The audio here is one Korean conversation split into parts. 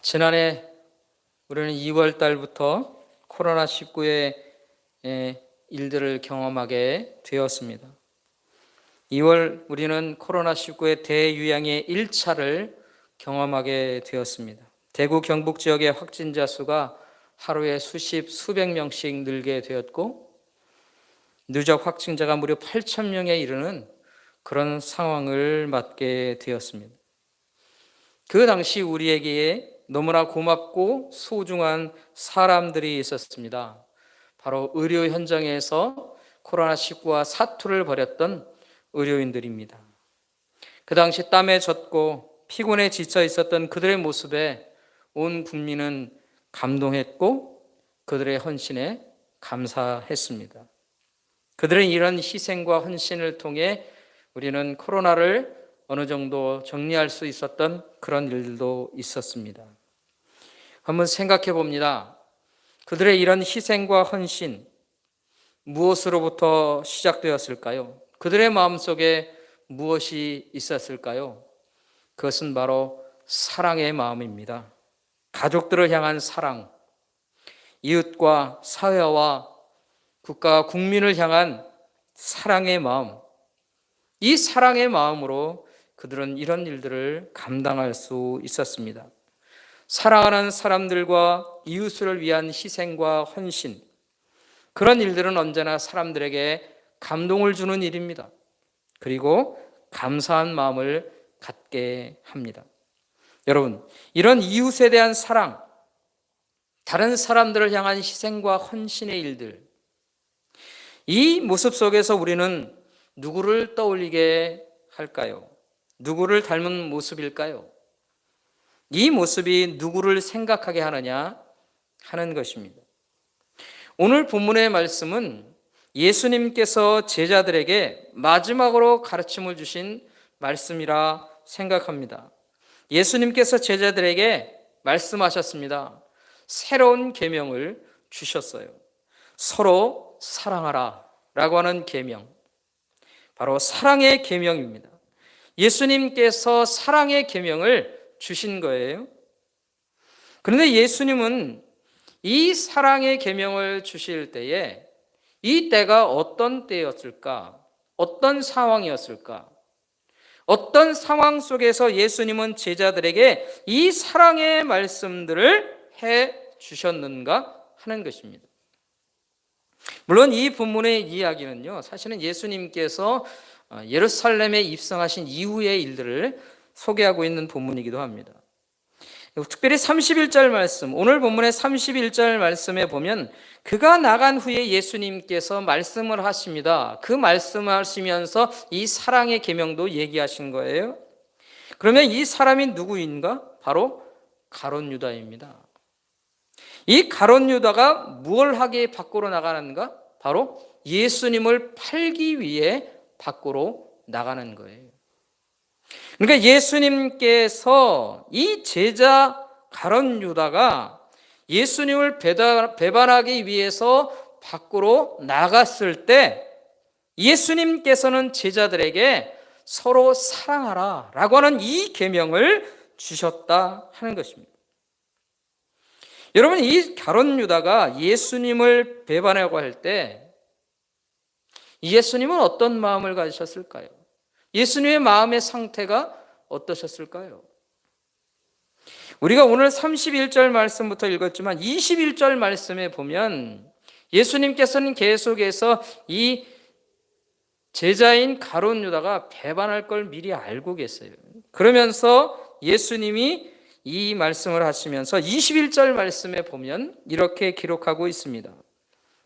지난해 우리는 2월 달부터 코로나19의 일들을 경험하게 되었습니다. 2월 우리는 코로나19의 대유행의 1차를 경험하게 되었습니다. 대구 경북 지역의 확진자 수가 하루에 수백 명씩 늘게 되었고, 누적 확진자가 무려 8,000명에 이르는 그런 상황을 맞게 되었습니다. 그 당시 우리에게 너무나 고맙고 소중한 사람들이 있었습니다. 바로 의료 현장에서 코로나19와 사투를 벌였던 의료인들입니다. 그 당시 땀에 젖고 피곤에 지쳐 있었던 그들의 모습에 온 국민은 감동했고 그들의 헌신에 감사했습니다. 그들의 이런 희생과 헌신을 통해 우리는 코로나를 어느 정도 정리할 수 있었던 그런 일도 있었습니다. 한번 생각해 봅니다. 그들의 이런 희생과 헌신, 무엇으로부터 시작되었을까요? 그들의 마음속에 무엇이 있었을까요? 그것은 바로 사랑의 마음입니다. 가족들을 향한 사랑, 이웃과 사회와 국가와 국민을 향한 사랑의 마음, 이 사랑의 마음으로 그들은 이런 일들을 감당할 수 있었습니다. 사랑하는 사람들과 이웃을 위한 희생과 헌신, 그런 일들은 언제나 사람들에게 감동을 주는 일입니다. 그리고 감사한 마음을 갖게 합니다. 여러분, 이런 이웃에 대한 사랑, 다른 사람들을 향한 희생과 헌신의 일들, 이 모습 속에서 우리는 누구를 떠올리게 할까요? 누구를 닮은 모습일까요? 이 모습이 누구를 생각하게 하느냐 하는 것입니다. 오늘 본문의 말씀은 예수님께서 제자들에게 마지막으로 가르침을 주신 말씀이라 생각합니다. 예수님께서 제자들에게 말씀하셨습니다. 새로운 계명을 주셨어요. 서로 사랑하라 라고 하는 계명, 바로 사랑의 계명입니다. 예수님께서 사랑의 계명을 주신 거예요. 그런데 예수님은 이 사랑의 계명을 주실 때에 이 때가 어떤 때였을까? 어떤 상황이었을까? 어떤 상황 속에서 예수님은 제자들에게 이 사랑의 말씀들을 해 주셨는가 하는 것입니다. 물론 이 본문의 이야기는요, 사실은 예수님께서 예루살렘에 입성하신 이후의 일들을 소개하고 있는 본문이기도 합니다. 특별히 31절 말씀, 오늘 본문의 31절 말씀에 보면 그가 나간 후에 예수님께서 말씀을 하십니다. 그 말씀하시면서 이 사랑의 계명도 얘기하신 거예요. 그러면 이 사람이 누구인가? 바로 가룟 유다입니다. 이 가룟 유다가 무엇을 하기에 밖으로 나가는가? 바로 예수님을 팔기 위해 밖으로 나가는 거예요. 그러니까 예수님께서 이 제자 가룟 유다가 예수님을 배반하기 위해서 밖으로 나갔을 때 예수님께서는 제자들에게 서로 사랑하라 라고 하는 이 계명을 주셨다 하는 것입니다. 여러분, 이 가룟 유다가 예수님을 배반하고 할 때 예수님은 어떤 마음을 가지셨을까요? 예수님의 마음의 상태가 어떠셨을까요? 우리가 오늘 31절 말씀부터 읽었지만 21절 말씀에 보면 예수님께서는 계속해서 이 제자인 가룟 유다가 배반할 걸 미리 알고 계세요. 그러면서 예수님이 이 말씀을 하시면서 21절 말씀에 보면 이렇게 기록하고 있습니다.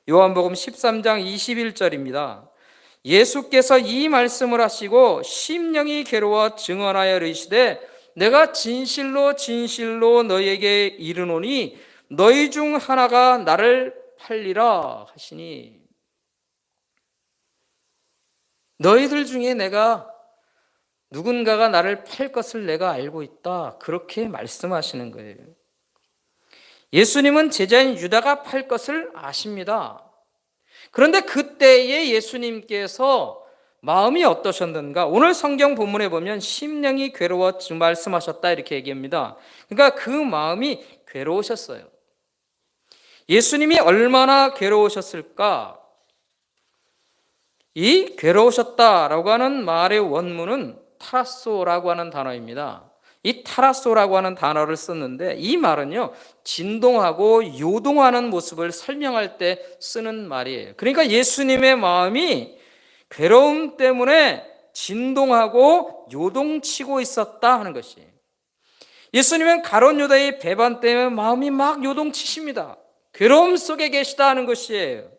요한복음 13장 21절입니다. 예수께서 이 말씀을 하시고 심령이 괴로워 증언하여 이르시되 내가 진실로 진실로 너희에게 이르노니 너희 중 하나가 나를 팔리라 하시니, 너희들 중에 누군가가 나를 팔 것을 내가 알고 있다, 그렇게 말씀하시는 거예요. 예수님은 제자인 유다가 팔 것을 아십니다. 그런데 그때에 예수님께서 마음이 어떠셨는가? 오늘 성경 본문에 보면 심령이 괴로워 말씀하셨다 이렇게 얘기합니다. 그러니까 그 마음이 괴로우셨어요. 예수님이 얼마나 괴로우셨을까? 이 괴로우셨다라고 하는 말의 원문은 타라소라고 하는 단어입니다. 이 타라소라고 하는 단어를 썼는데 이 말은요, 진동하고 요동하는 모습을 설명할 때 쓰는 말이에요. 그러니까 예수님의 마음이 괴로움 때문에 진동하고 요동치고 있었다 하는 것이에요. 예수님은 가룟 유다의 배반 때문에 마음이 막 요동치십니다. 괴로움 속에 계시다 하는 것이에요.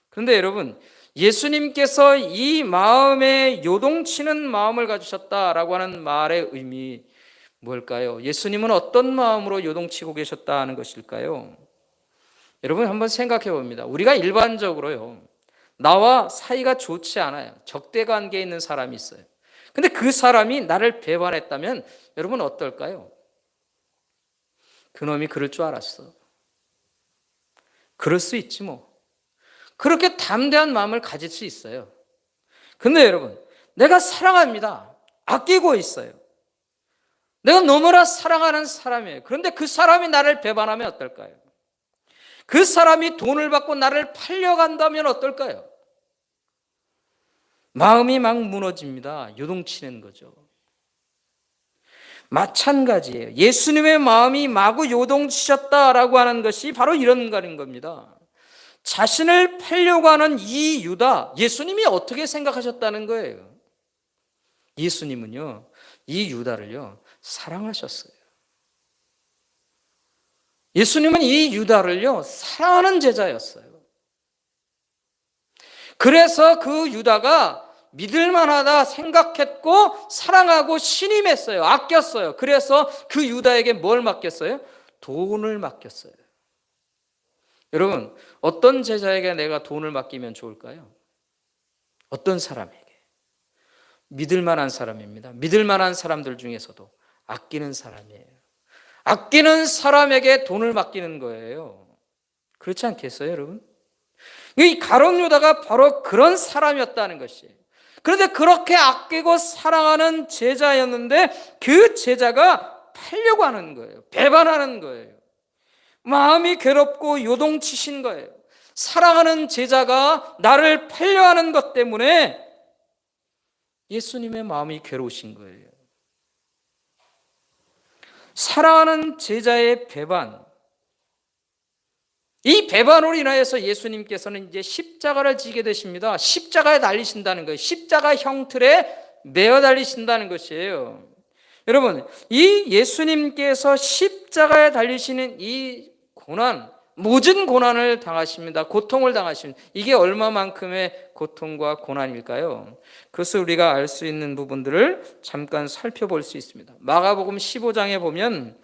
그런데 여러분, 예수님께서 이 마음에 요동치는 마음을 가지셨다라고 하는 말의 의미 뭘까요? 예수님은 어떤 마음으로 요동치고 계셨다 하는 것일까요? 여러분 한번 생각해 봅니다. 우리가 일반적으로요, 나와 사이가 좋지 않아요. 적대 관계에 있는 사람이 있어요. 근데 그 사람이 나를 배반했다면 여러분 어떨까요? 그놈이 그럴 줄 알았어. 그럴 수 있지 뭐. 그렇게 담대한 마음을 가질 수 있어요. 근데 여러분, 내가 사랑합니다. 아끼고 있어요. 내가 너무나 사랑하는 사람이에요. 그런데 그 사람이 나를 배반하면 어떨까요? 그 사람이 돈을 받고 나를 팔려간다면 어떨까요? 마음이 막 무너집니다. 요동치는 거죠. 마찬가지예요. 예수님의 마음이 마구 요동치셨다라고 하는 것이 바로 이런 거인 겁니다. 자신을 팔려고 하는 이 유다, 예수님이 어떻게 생각하셨다는 거예요? 예수님은요, 이 유다를요, 사랑하셨어요. 예수님은 이 유다를요, 사랑하는 제자였어요. 그래서 그 유다가 믿을만하다 생각했고 사랑하고 신임했어요. 아꼈어요. 그래서 그 유다에게 뭘 맡겼어요? 돈을 맡겼어요. 여러분, 어떤 제자에게 내가 돈을 맡기면 좋을까요? 어떤 사람에게? 믿을만한 사람입니다. 믿을만한 사람들 중에서도 아끼는 사람이에요. 아끼는 사람에게 돈을 맡기는 거예요. 그렇지 않겠어요, 여러분? 이 가룟 유다가 바로 그런 사람이었다는 것이에요. 그런데 그렇게 아끼고 사랑하는 제자였는데 그 제자가 팔려고 하는 거예요. 배반하는 거예요. 마음이 괴롭고 요동치신 거예요. 사랑하는 제자가 나를 팔려하는 것 때문에 예수님의 마음이 괴로우신 거예요. 사랑하는 제자의 배반, 이 배반으로 인하여서 예수님께서는 이제 십자가를 지게 되십니다. 십자가에 달리신다는 거예요. 십자가 형틀에 매어 달리신다는 것이에요. 여러분, 이 예수님께서 십자가에 달리시는 이 고난, 모든 고난을 당하십니다. 고통을 당하십니다. 이게 얼마만큼의 고통과 고난일까요? 그것을 우리가 알 수 있는 부분들을 잠깐 살펴볼 수 있습니다. 마가복음 15장에 보면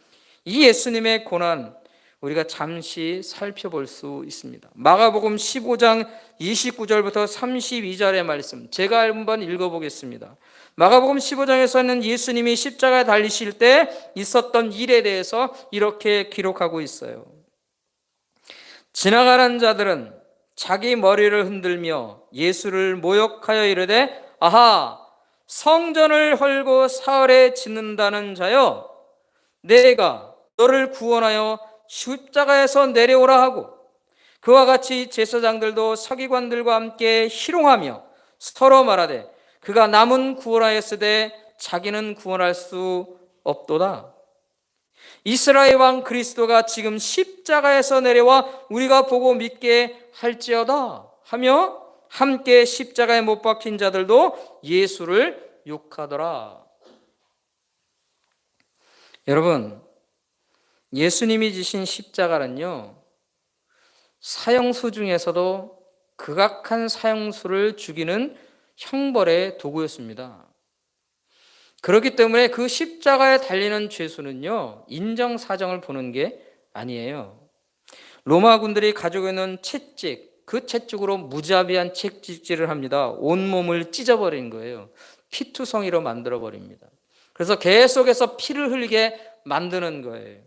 이 예수님의 고난 우리가 잠시 살펴볼 수 있습니다. 마가복음 15장 29절부터 32절의 말씀 제가 한번 읽어보겠습니다. 마가복음 15장에서는 예수님이 십자가에 달리실 때 있었던 일에 대해서 이렇게 기록하고 있어요. 지나가는 자들은 자기 머리를 흔들며 예수를 모욕하여 이르되 아하, 성전을 헐고 사흘에 짓는다는 자여, 내가 너를 구원하여 십자가에서 내려오라 하고, 그와 같이 제사장들도 서기관들과 함께 희롱하며 서로 말하되 그가 남은 구원하였으되 자기는 구원할 수 없도다. 이스라엘 왕 그리스도가 지금 십자가에서 내려와 우리가 보고 믿게 할지어다 하며 함께 십자가에 못 박힌 자들도 예수를 욕하더라. 여러분, 예수님이 지신 십자가는요, 사형수 중에서도 극악한 사형수를 죽이는 형벌의 도구였습니다. 그렇기 때문에 그 십자가에 달리는 죄수는요, 인정사정을 보는 게 아니에요. 로마 군들이 가지고 있는 채찍, 그 채찍으로 무자비한 채찍질을 합니다. 온몸을 찢어버린 거예요. 피투성이로 만들어버립니다. 그래서 계속해서 피를 흘리게 만드는 거예요.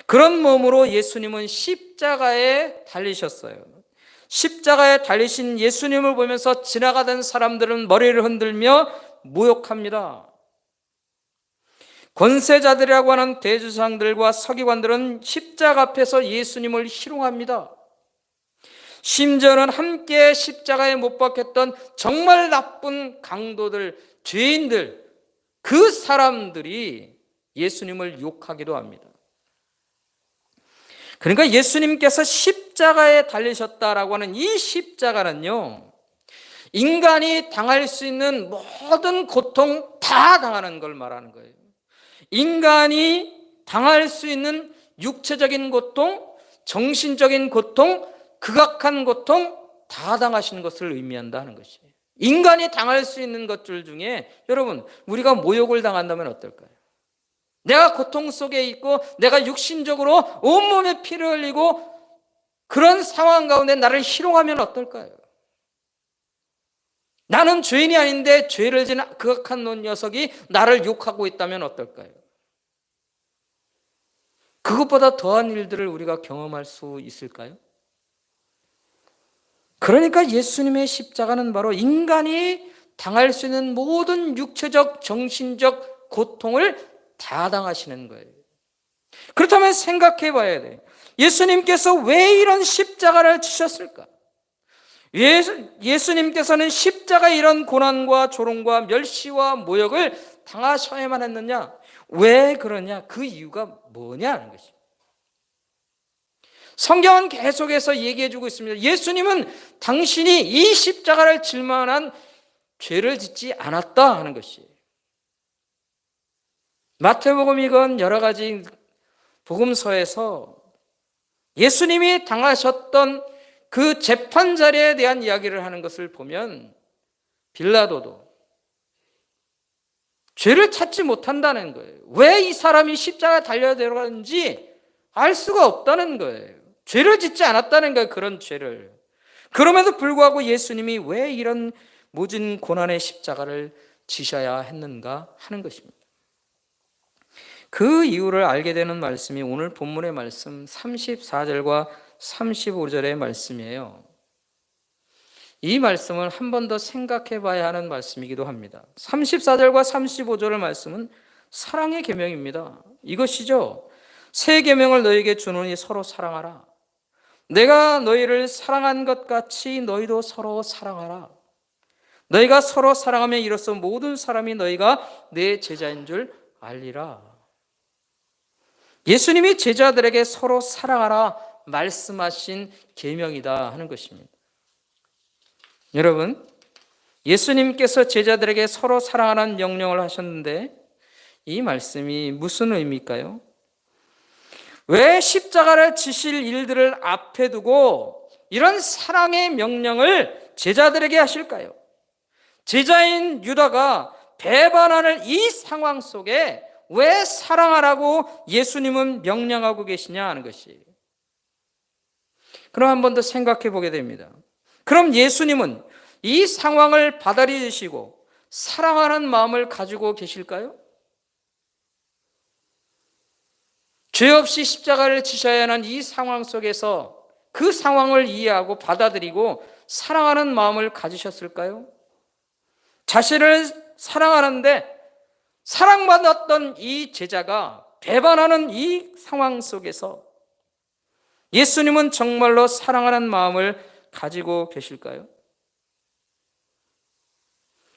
그런 몸으로 예수님은 십자가에 달리셨어요. 십자가에 달리신 예수님을 보면서 지나가던 사람들은 머리를 흔들며 모욕합니다. 권세자들이라고 하는 대주상들과 서기관들은 십자가 앞에서 예수님을 희롱합니다. 심지어는 함께 십자가에 못 박혔던 정말 나쁜 강도들, 죄인들, 그 사람들이 예수님을 욕하기도 합니다. 그러니까 예수님께서 십자가에 달리셨다라고 하는 이 십자가는요, 인간이 당할 수 있는 모든 고통 다 당하는 걸 말하는 거예요. 인간이 당할 수 있는 육체적인 고통, 정신적인 고통, 극악한 고통 다 당하시는 것을 의미한다는 것이에요. 인간이 당할 수 있는 것들 중에 여러분, 우리가 모욕을 당한다면 어떨까요? 내가 고통 속에 있고 내가 육신적으로 온몸에 피를 흘리고 그런 상황 가운데 나를 희롱하면 어떨까요? 나는 죄인이 아닌데 죄를 지은 극악한 녀석이 나를 욕하고 있다면 어떨까요? 그것보다 더한 일들을 우리가 경험할 수 있을까요? 그러니까 예수님의 십자가는 바로 인간이 당할 수 있는 모든 육체적, 정신적 고통을 다 당하시는 거예요. 그렇다면 생각해 봐야 돼요. 예수님께서 왜 이런 십자가를 지셨을까? 예수님께서는 십자가의 이런 고난과 조롱과 멸시와 모욕을 당하셔야만 했느냐? 왜 그러냐? 그 이유가 뭐냐는 것입니다. 성경은 계속해서 얘기해주고 있습니다. 예수님은 당신이 이 십자가를 질 만한 죄를 짓지 않았다 하는 것이에요. 마태복음이건 여러 가지 복음서에서 예수님이 당하셨던 그 재판 자리에 대한 이야기를 하는 것을 보면 빌라도도 죄를 찾지 못한다는 거예요. 왜 이 사람이 십자가에 달려야 되는지 알 수가 없다는 거예요. 죄를 짓지 않았다는 거예요. 그런 죄를. 그럼에도 불구하고 예수님이 왜 이런 모진 고난의 십자가를 지셔야 했는가 하는 것입니다. 그 이유를 알게 되는 말씀이 오늘 본문의 말씀 34절과 35절의 말씀이에요. 이 말씀은 한 번 더 생각해 봐야 하는 말씀이기도 합니다. 34절과 35절의 말씀은 사랑의 계명입니다. 이것이죠. 새 계명을 너희에게 주노니 서로 사랑하라. 내가 너희를 사랑한 것 같이 너희도 서로 사랑하라. 너희가 서로 사랑하면 이로써 모든 사람이 너희가 내 제자인 줄 알리라. 예수님이 제자들에게 서로 사랑하라 말씀하신 계명이다 하는 것입니다. 여러분, 예수님께서 제자들에게 서로 사랑하라는 명령을 하셨는데 이 말씀이 무슨 의미일까요? 왜 십자가를 지실 일들을 앞에 두고 이런 사랑의 명령을 제자들에게 하실까요? 제자인 유다가 배반하는 이 상황 속에 왜 사랑하라고 예수님은 명령하고 계시냐 하는 것이에요. 그럼 한 번 더 생각해 보게 됩니다. 그럼 예수님은 이 상황을 받아들이시고 사랑하는 마음을 가지고 계실까요? 죄 없이 십자가를 지셔야 하는 이 상황 속에서 그 상황을 이해하고 받아들이고 사랑하는 마음을 가지셨을까요? 자신을 사랑하는데 사랑받았던 이 제자가 배반하는 이 상황 속에서 예수님은 정말로 사랑하는 마음을 가지고 계실까요?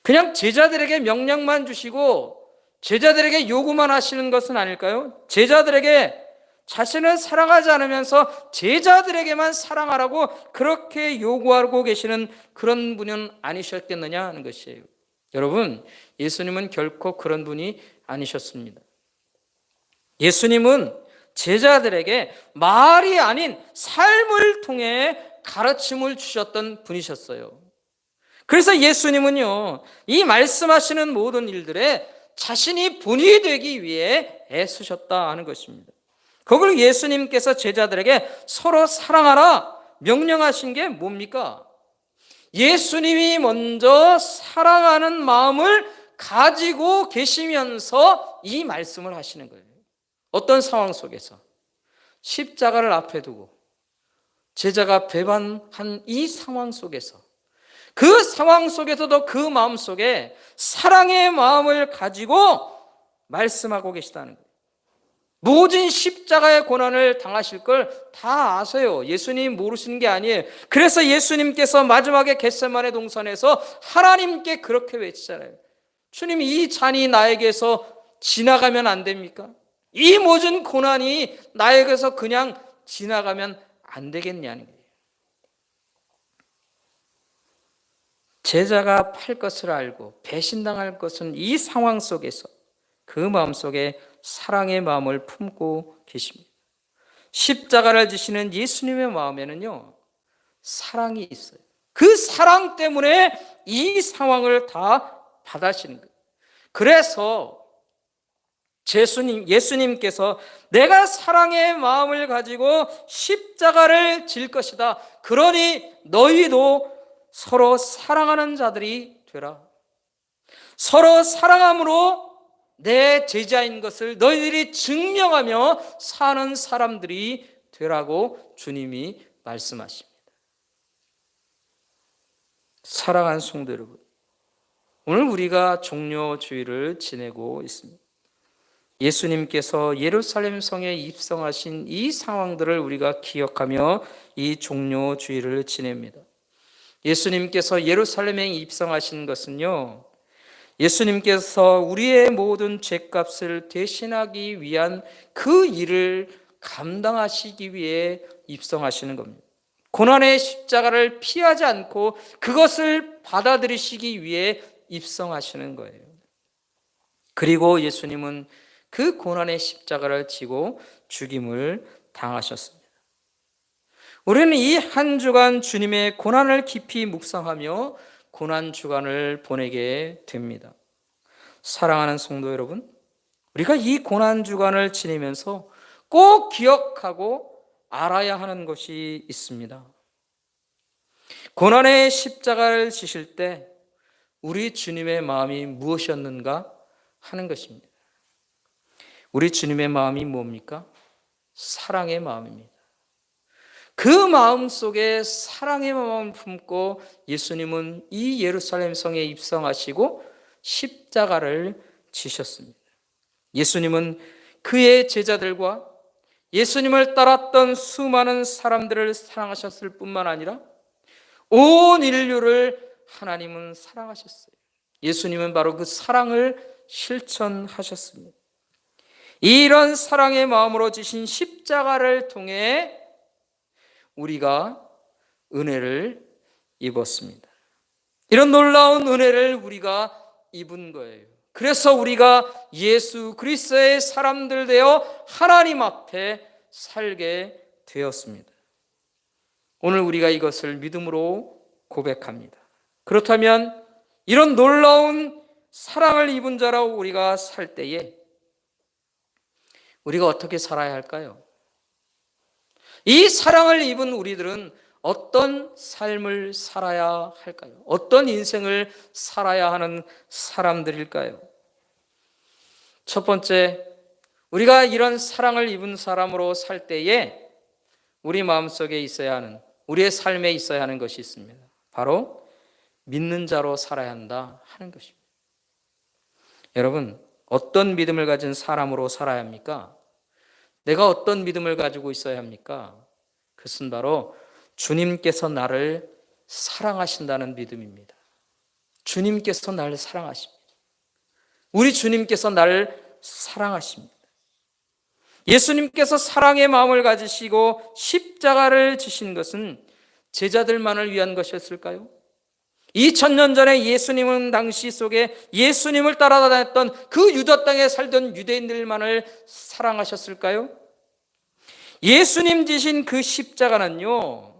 그냥 제자들에게 명령만 주시고 제자들에게 요구만 하시는 것은 아닐까요? 제자들에게 자신을 사랑하지 않으면서 제자들에게만 사랑하라고 그렇게 요구하고 계시는 그런 분은 아니셨겠느냐 하는 것이에요. 여러분, 예수님은 결코 그런 분이 아니셨습니다. 예수님은 제자들에게 말이 아닌 삶을 통해 가르침을 주셨던 분이셨어요. 그래서 예수님은요, 이 말씀하시는 모든 일들에 자신이 본이 되기 위해 애쓰셨다 하는 것입니다. 그걸 예수님께서 제자들에게 서로 사랑하라 명령하신 게 뭡니까? 예수님이 먼저 사랑하는 마음을 가지고 계시면서 이 말씀을 하시는 거예요. 어떤 상황 속에서? 십자가를 앞에 두고 제자가 배반한 이 상황 속에서, 그 상황 속에서도 그 마음 속에 사랑의 마음을 가지고 말씀하고 계시다는 거예요. 모든 십자가의 고난을 당하실 걸 다 아세요. 예수님 모르시는 게 아니에요. 그래서 예수님께서 마지막에 겟세마네 동산에서 하나님께 그렇게 외치잖아요. 주님, 이 잔이 나에게서 지나가면 안 됩니까? 이 모든 고난이 나에게서 그냥 지나가면 안 되겠냐는 거예요. 제자가 팔 것을 알고 배신당할 것은 이 상황 속에서 그 마음속에 사랑의 마음을 품고 계십니다. 십자가를 지시는 예수님의 마음에는요, 사랑이 있어요. 그 사랑 때문에 이 상황을 다 받아시는 거예요. 그래서 예수님께서 내가 사랑의 마음을 가지고 십자가를 질 것이다. 그러니 너희도 서로 사랑하는 자들이 되라. 서로 사랑함으로 내 제자인 것을 너희들이 증명하며 사는 사람들이 되라고 주님이 말씀하십니다. 사랑하는 성도 여러분, 오늘 우리가 종료주일을 지내고 있습니다. 예수님께서 예루살렘 성에 입성하신 이 상황들을 우리가 기억하며 이 종료주일을 지냅니다. 예수님께서 예루살렘에 입성하신 것은요, 예수님께서 우리의 모든 죄값을 대신하기 위한 그 일을 감당하시기 위해 입성하시는 겁니다. 고난의 십자가를 피하지 않고 그것을 받아들이시기 위해 입성하시는 거예요. 그리고 예수님은 그 고난의 십자가를 지고 죽임을 당하셨습니다. 우리는 이 한 주간 주님의 고난을 깊이 묵상하며 고난 주간을 보내게 됩니다. 사랑하는 성도 여러분, 우리가 이 고난 주간을 지내면서 꼭 기억하고 알아야 하는 것이 있습니다. 고난의 십자가를 지실 때 우리 주님의 마음이 무엇이었는가 하는 것입니다. 우리 주님의 마음이 뭡니까? 사랑의 마음입니다. 그 마음 속에 사랑의 마음을 품고 예수님은 이 예루살렘 성에 입성하시고 십자가를 지셨습니다. 예수님은 그의 제자들과 예수님을 따랐던 수많은 사람들을 사랑하셨을 뿐만 아니라 온 인류를 하나님은 사랑하셨어요. 예수님은 바로 그 사랑을 실천하셨습니다. 이런 사랑의 마음으로 지신 십자가를 통해 우리가 은혜를 입었습니다. 이런 놀라운 은혜를 우리가 입은 거예요. 그래서 우리가 예수 그리스도의 사람들 되어 하나님 앞에 살게 되었습니다. 오늘 우리가 이것을 믿음으로 고백합니다. 그렇다면 이런 놀라운 사랑을 입은 자라고 우리가 살 때에 우리가 어떻게 살아야 할까요? 이 사랑을 입은 우리들은 어떤 삶을 살아야 할까요? 어떤 인생을 살아야 하는 사람들일까요? 첫 번째, 우리가 이런 사랑을 입은 사람으로 살 때에 우리 마음속에 있어야 하는, 우리의 삶에 있어야 하는 것이 있습니다. 바로 믿는 자로 살아야 한다 하는 것입니다. 여러분, 어떤 믿음을 가진 사람으로 살아야 합니까? 내가 어떤 믿음을 가지고 있어야 합니까? 그것은 바로 주님께서 나를 사랑하신다는 믿음입니다. 주님께서 나를 사랑하십니다. 우리 주님께서 나를 사랑하십니다. 예수님께서 사랑의 마음을 가지시고 십자가를 지신 것은 제자들만을 위한 것이었을까요? 2000년 전에 예수님은 당시 속에 예수님을 따라다녔던 그 유다 땅에 살던 유대인들만을 사랑하셨을까요? 예수님 지신 그 십자가는요,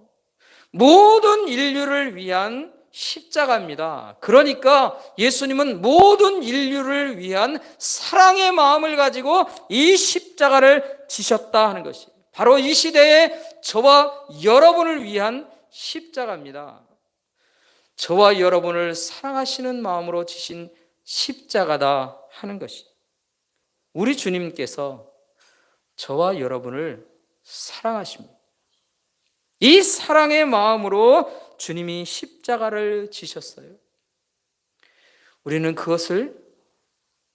모든 인류를 위한 십자가입니다. 그러니까 예수님은 모든 인류를 위한 사랑의 마음을 가지고 이 십자가를 지셨다 하는 것이 바로 이 시대에 저와 여러분을 위한 십자가입니다. 저와 여러분을 사랑하시는 마음으로 지신 십자가다 하는 것이, 우리 주님께서 저와 여러분을 사랑하십니다. 이 사랑의 마음으로 주님이 십자가를 지셨어요. 우리는 그것을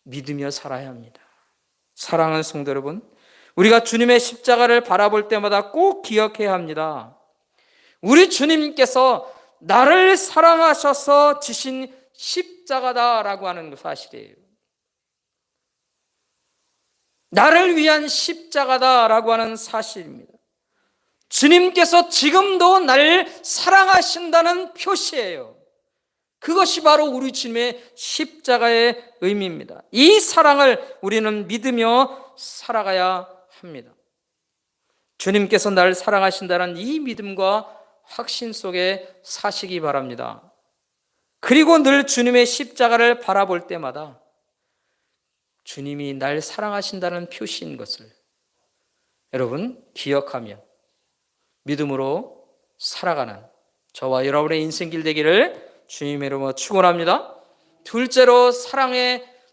믿으며 살아야 합니다. 사랑하는 성도 여러분, 우리가 주님의 십자가를 바라볼 때마다 꼭 기억해야 합니다. 우리 주님께서 나를 사랑하셔서 지신 십자가다라고 하는 사실이에요. 나를 위한 십자가다라고 하는 사실입니다. 주님께서 지금도 나를 사랑하신다는 표시예요. 그것이 바로 우리 주님의 십자가의 의미입니다. 이 사랑을 우리는 믿으며 살아가야 합니다. 주님께서 나를 사랑하신다는 이 믿음과 확신 속에 사시기 바랍니다. 그리고 늘 주님의 십자가를 바라볼 때마다 주님이 날 사랑하신다는 표시인 것을 여러분 기억하며 믿음으로 살아가는 저와 여러분의 인생길 되기를 주님의 이름으로 축원합니다. 둘째로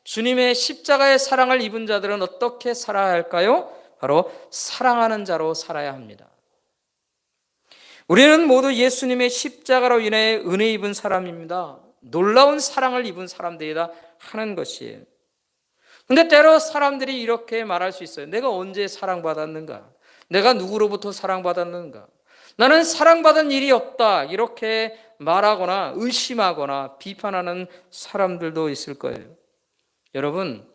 주님의 십자가의 사랑을 입은 자들은 어떻게 살아야 할까요? 바로 사랑하는 자로 살아야 합니다. 우리는 모두 예수님의 십자가로 인해 은혜 입은 사람입니다. 놀라운 사랑을 입은 사람들이다 하는 것이에요. 근데 때로 사람들이 이렇게 말할 수 있어요. 내가 언제 사랑받았는가? 내가 누구로부터 사랑받았는가? 나는 사랑받은 일이 없다. 이렇게 말하거나 의심하거나 비판하는 사람들도 있을 거예요. 여러분,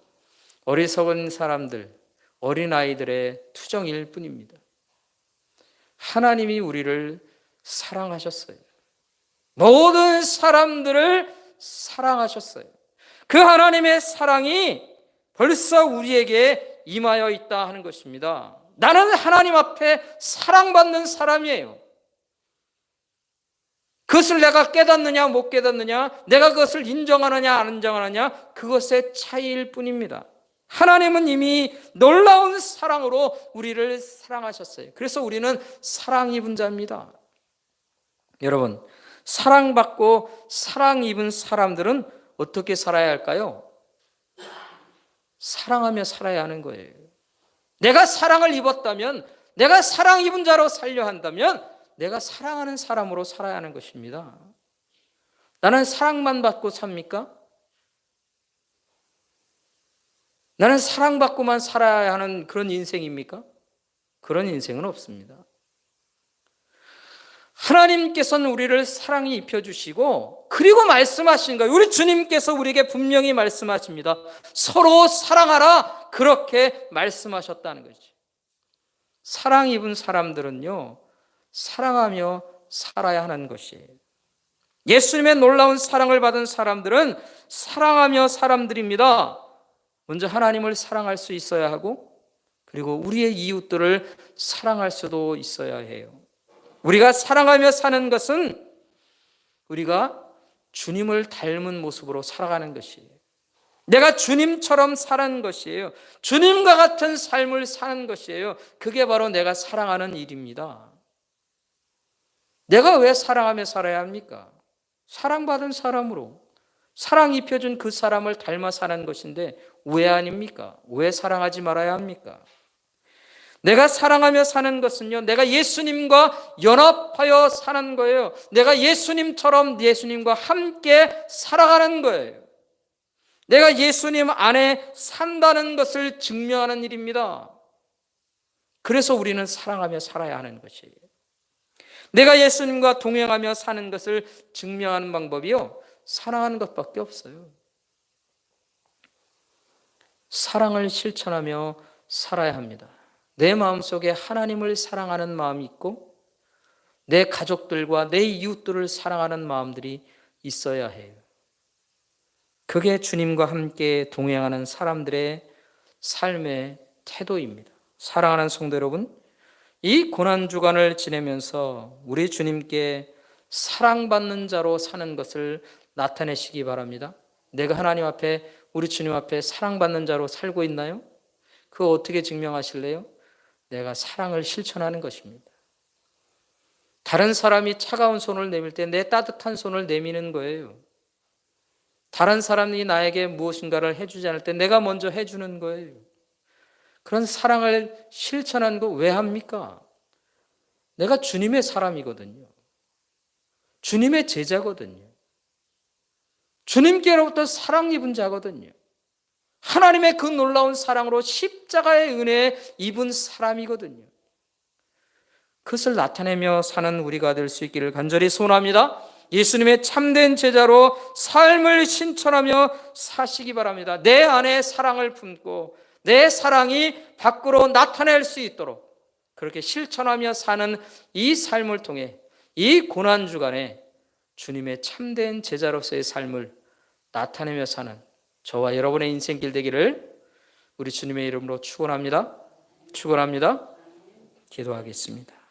어리석은 사람들, 어린아이들의 투정일 뿐입니다. 하나님이 우리를 사랑하셨어요. 모든 사람들을 사랑하셨어요. 그 하나님의 사랑이 벌써 우리에게 임하여 있다 하는 것입니다. 나는 하나님 앞에 사랑받는 사람이에요. 그것을 내가 깨닫느냐 못 깨닫느냐, 내가 그것을 인정하느냐 안 인정하느냐, 그것의 차이일 뿐입니다. 하나님은 이미 놀라운 사랑으로 우리를 사랑하셨어요. 그래서 우리는 사랑 입은 자입니다. 여러분, 사랑받고 사랑 입은 사람들은 어떻게 살아야 할까요? 사랑하며 살아야 하는 거예요. 내가 사랑을 입었다면, 내가 사랑 입은 자로 살려 한다면 내가 사랑하는 사람으로 살아야 하는 것입니다. 나는 사랑만 받고 삽니까? 나는 사랑받고만 살아야 하는 그런 인생입니까? 그런 인생은 없습니다. 하나님께서는 우리를 사랑이 입혀주시고 그리고 말씀하신 거예요. 우리 주님께서 우리에게 분명히 말씀하십니다. 서로 사랑하라, 그렇게 말씀하셨다는 거죠. 사랑 입은 사람들은요, 사랑하며 살아야 하는 것이에요. 예수님의 놀라운 사랑을 받은 사람들은 사랑하며 사람들입니다. 먼저 하나님을 사랑할 수 있어야 하고, 그리고 우리의 이웃들을 사랑할 수도 있어야 해요. 우리가 사랑하며 사는 것은 우리가 주님을 닮은 모습으로 살아가는 것이에요. 내가 주님처럼 사는 것이에요. 주님과 같은 삶을 사는 것이에요. 그게 바로 내가 사랑하는 일입니다. 내가 왜 사랑하며 살아야 합니까? 사랑받은 사람으로, 사랑 입혀준 그 사람을 닮아 사는 것인데 왜 아닙니까? 왜 사랑하지 말아야 합니까? 내가 사랑하며 사는 것은요, 내가 예수님과 연합하여 사는 거예요. 내가 예수님처럼 예수님과 함께 살아가는 거예요. 내가 예수님 안에 산다는 것을 증명하는 일입니다. 그래서 우리는 사랑하며 살아야 하는 것이에요. 내가 예수님과 동행하며 사는 것을 증명하는 방법이요, 사랑하는 것밖에 없어요. 사랑을 실천하며 살아야 합니다. 내 마음속에 하나님을 사랑하는 마음이 있고 내 가족들과 내 이웃들을 사랑하는 마음들이 있어야 해요. 그게 주님과 함께 동행하는 사람들의 삶의 태도입니다. 사랑하는 성도 여러분, 이 고난주간을 지내면서 우리 주님께 사랑받는 자로 사는 것을 나타내시기 바랍니다. 내가 하나님 앞에, 우리 주님 앞에 사랑받는 자로 살고 있나요? 그거 어떻게 증명하실래요? 내가 사랑을 실천하는 것입니다. 다른 사람이 차가운 손을 내밀 때 내 따뜻한 손을 내미는 거예요. 다른 사람이 나에게 무엇인가를 해주지 않을 때 내가 먼저 해주는 거예요. 그런 사랑을 실천하는 거 왜 합니까? 내가 주님의 사람이거든요. 주님의 제자거든요. 주님께로부터 사랑 입은 자거든요. 하나님의 그 놀라운 사랑으로 십자가의 은혜에 입은 사람이거든요. 그것을 나타내며 사는 우리가 될 수 있기를 간절히 소원합니다. 예수님의 참된 제자로 삶을 신천하며 사시기 바랍니다. 내 안에 사랑을 품고 내 사랑이 밖으로 나타낼 수 있도록 그렇게 실천하며 사는 이 삶을 통해 이 고난주간에 주님의 참된 제자로서의 삶을 나타내며 사는 저와 여러분의 인생길 되기를 우리 주님의 이름으로 축원합니다. 축원합니다. 기도하겠습니다.